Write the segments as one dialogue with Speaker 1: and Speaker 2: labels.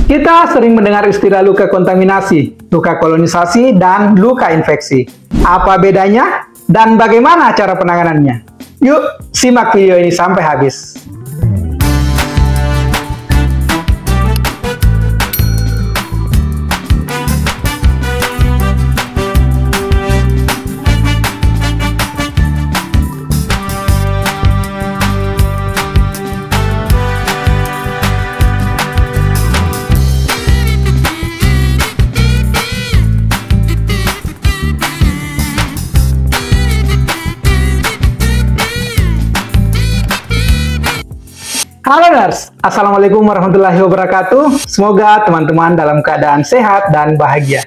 Speaker 1: Kita sering mendengar istilah luka kontaminasi, luka kolonisasi, dan luka infeksi. Apa bedanya? Dan bagaimana cara penanganannya? Yuk, simak video ini sampai habis. Halo Nurse, Assalamualaikum warahmatullahi wabarakatuh. Semoga teman-teman dalam keadaan sehat dan bahagia.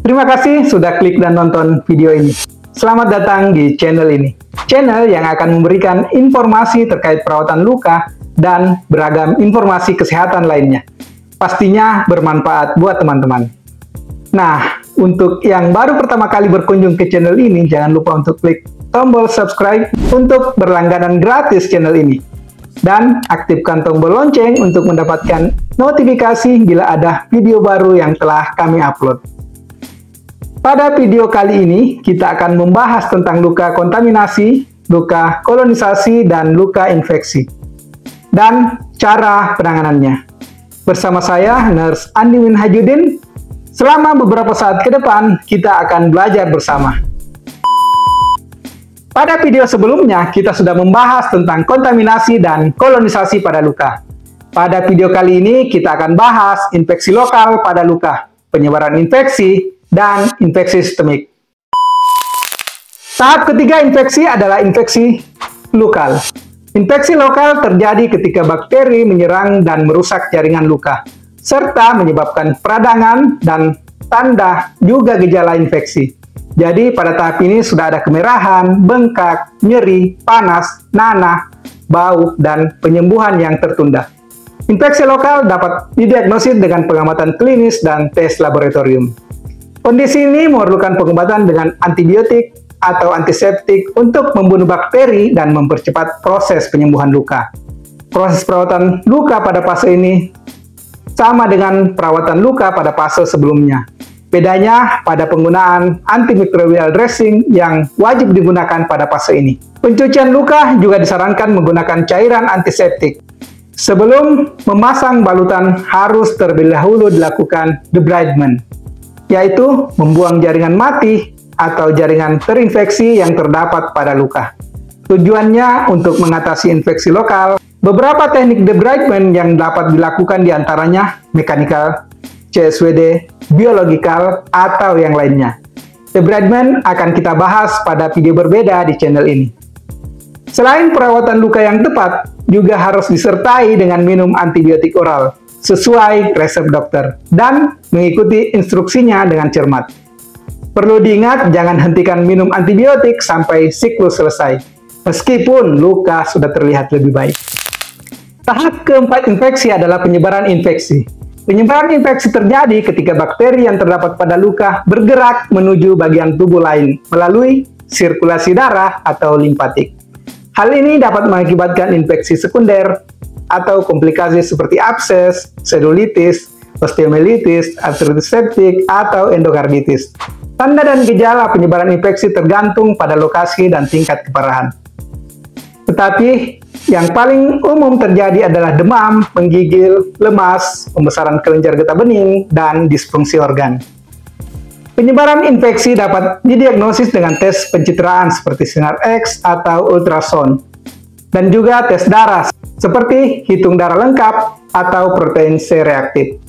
Speaker 1: Terima kasih sudah klik dan nonton video ini. Selamat datang di channel ini. Channel yang akan memberikan informasi terkait perawatan luka dan beragam informasi kesehatan lainnya. Pastinya bermanfaat buat teman-teman. Nah, untuk yang baru pertama kali berkunjung ke channel ini, jangan lupa untuk klik tombol subscribe untuk berlangganan gratis channel ini. Dan aktifkan tombol lonceng untuk mendapatkan notifikasi bila ada video baru yang telah kami upload. Pada video kali ini, kita akan membahas tentang luka kontaminasi, luka kolonisasi, dan luka infeksi. Dan cara penanganannya. Bersama saya, Nurse Andi Minhajudin. Selama beberapa saat ke depan, kita akan belajar bersama. Pada video sebelumnya, kita sudah membahas tentang kontaminasi dan kolonisasi pada luka. Pada video kali ini, kita akan bahas infeksi lokal pada luka, penyebaran infeksi, dan infeksi sistemik. Tahap ketiga infeksi adalah infeksi lokal. Infeksi lokal terjadi ketika bakteri menyerang dan merusak jaringan luka, serta menyebabkan peradangan dan tanda juga gejala infeksi. Jadi pada tahap ini sudah ada kemerahan, bengkak, nyeri, panas, nanah, bau, dan penyembuhan yang tertunda. Infeksi lokal dapat didiagnosis dengan pengamatan klinis dan tes laboratorium. Kondisi ini memerlukan pengobatan dengan antibiotik atau antiseptik untuk membunuh bakteri dan mempercepat proses penyembuhan luka. Proses perawatan luka pada fase ini sama dengan perawatan luka pada fase sebelumnya. Bedanya pada penggunaan antimicrobial dressing yang wajib digunakan pada fase ini. Pencucian luka juga disarankan menggunakan cairan antiseptik. Sebelum memasang balutan harus terlebih dahulu dilakukan debridement, yaitu membuang jaringan mati atau jaringan terinfeksi yang terdapat pada luka. Tujuannya untuk mengatasi infeksi lokal. Beberapa teknik debridement yang dapat dilakukan diantaranya mechanical, CSWD, biological, atau yang lainnya. Debridement akan kita bahas pada video berbeda di channel ini. Selain perawatan luka yang tepat, juga harus disertai dengan minum antibiotik oral sesuai resep dokter dan mengikuti instruksinya dengan cermat. Perlu diingat, jangan hentikan minum antibiotik sampai siklus selesai, meskipun luka sudah terlihat lebih baik. Tahap keempat infeksi adalah penyebaran infeksi. Penyebaran infeksi terjadi ketika bakteri yang terdapat pada luka bergerak menuju bagian tubuh lain melalui sirkulasi darah atau limfatik. Hal ini dapat mengakibatkan infeksi sekunder atau komplikasi seperti abses, selulitis, osteomyelitis, artritis septik, atau endokarditis. Tanda dan gejala penyebaran infeksi tergantung pada lokasi dan tingkat keparahan. Tetapi yang paling umum terjadi adalah demam, menggigil, lemas, pembesaran kelenjar getah bening, dan disfungsi organ. Penyebaran infeksi dapat didiagnosis dengan tes pencitraan seperti sinar X atau ultrasound, dan juga tes darah seperti hitung darah lengkap atau protein C reaktif.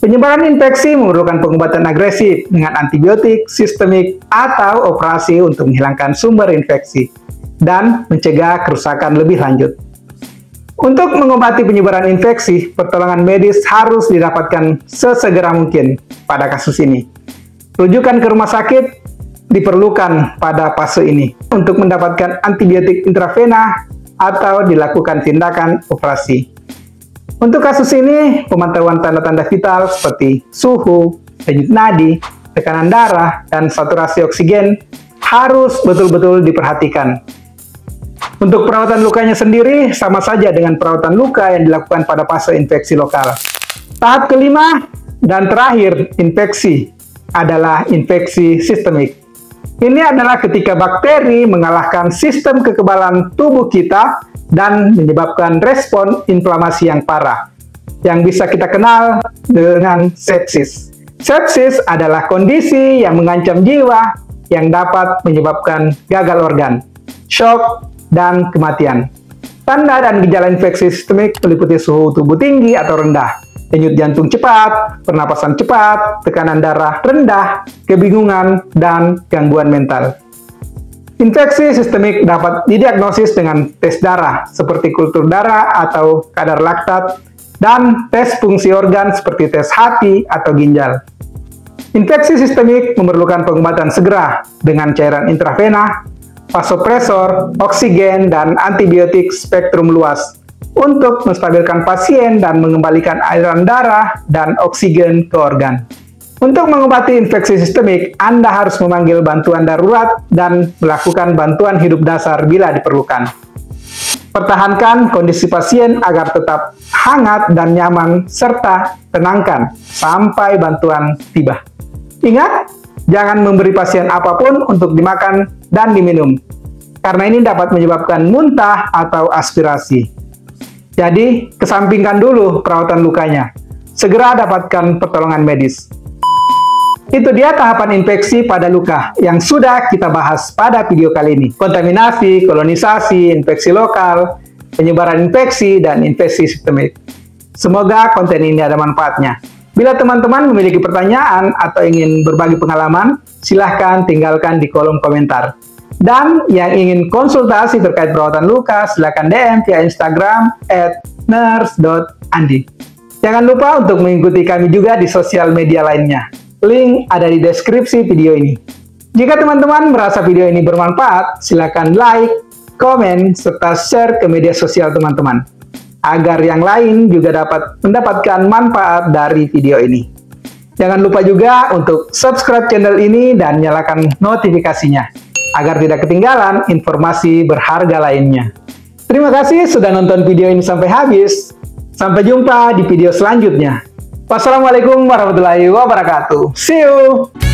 Speaker 1: Penyebaran infeksi memerlukan pengobatan agresif dengan antibiotik, sistemik, atau operasi untuk menghilangkan sumber infeksi dan mencegah kerusakan lebih lanjut. Untuk mengobati penyebaran infeksi, pertolongan medis harus didapatkan sesegera mungkin pada kasus ini. Rujukan ke rumah sakit diperlukan pada fase ini untuk mendapatkan antibiotik intravena atau dilakukan tindakan operasi. Untuk kasus ini, pemantauan tanda-tanda vital seperti suhu, denyut nadi, tekanan darah, dan saturasi oksigen harus betul-betul diperhatikan. Untuk perawatan lukanya sendiri sama saja dengan perawatan luka yang dilakukan pada fase infeksi lokal. Tahap kelima dan terakhir infeksi adalah infeksi sistemik. Ini adalah ketika bakteri mengalahkan sistem kekebalan tubuh kita dan menyebabkan respon inflamasi yang parah, yang bisa kita kenal dengan sepsis. Sepsis adalah kondisi yang mengancam jiwa yang dapat menyebabkan gagal organ, shock, dan kematian. Tanda dan gejala infeksi sistemik meliputi suhu tubuh tinggi atau rendah, denyut jantung cepat, pernapasan cepat, tekanan darah rendah, kebingungan, dan gangguan mental. Infeksi sistemik dapat didiagnosis dengan tes darah seperti kultur darah atau kadar laktat, dan tes fungsi organ seperti tes hati atau ginjal. Infeksi sistemik memerlukan pengobatan segera dengan cairan intravena, vasopresor, oksigen, dan antibiotik spektrum luas untuk menstabilkan pasien dan mengembalikan aliran darah dan oksigen ke organ. Untuk mengobati infeksi sistemik, Anda harus memanggil bantuan darurat dan melakukan bantuan hidup dasar bila diperlukan. Pertahankan kondisi pasien agar tetap hangat dan nyaman, serta tenangkan sampai bantuan tiba. Ingat, jangan memberi pasien apapun untuk dimakan dan diminum, karena ini dapat menyebabkan muntah atau aspirasi. Jadi, kesampingkan dulu perawatan lukanya. Segera dapatkan pertolongan medis. Itu dia tahapan infeksi pada luka yang sudah kita bahas pada video kali ini. Kontaminasi, kolonisasi, infeksi lokal, penyebaran infeksi, dan infeksi sistemik. Semoga konten ini ada manfaatnya. Bila teman-teman memiliki pertanyaan atau ingin berbagi pengalaman, silahkan tinggalkan di kolom komentar. Dan yang ingin konsultasi terkait perawatan luka, silakan DM via Instagram @nurse.andi. Jangan lupa untuk mengikuti kami juga di sosial media lainnya. Link ada di deskripsi video ini. Jika teman-teman merasa video ini bermanfaat, silakan like, komen, serta share ke media sosial teman-teman, agar yang lain juga dapat mendapatkan manfaat dari video ini. Jangan lupa juga untuk subscribe channel ini dan nyalakan notifikasinya, agar tidak ketinggalan informasi berharga lainnya. Terima kasih sudah nonton video ini sampai habis. Sampai jumpa di video selanjutnya. Wassalamualaikum warahmatullahi wabarakatuh. See you!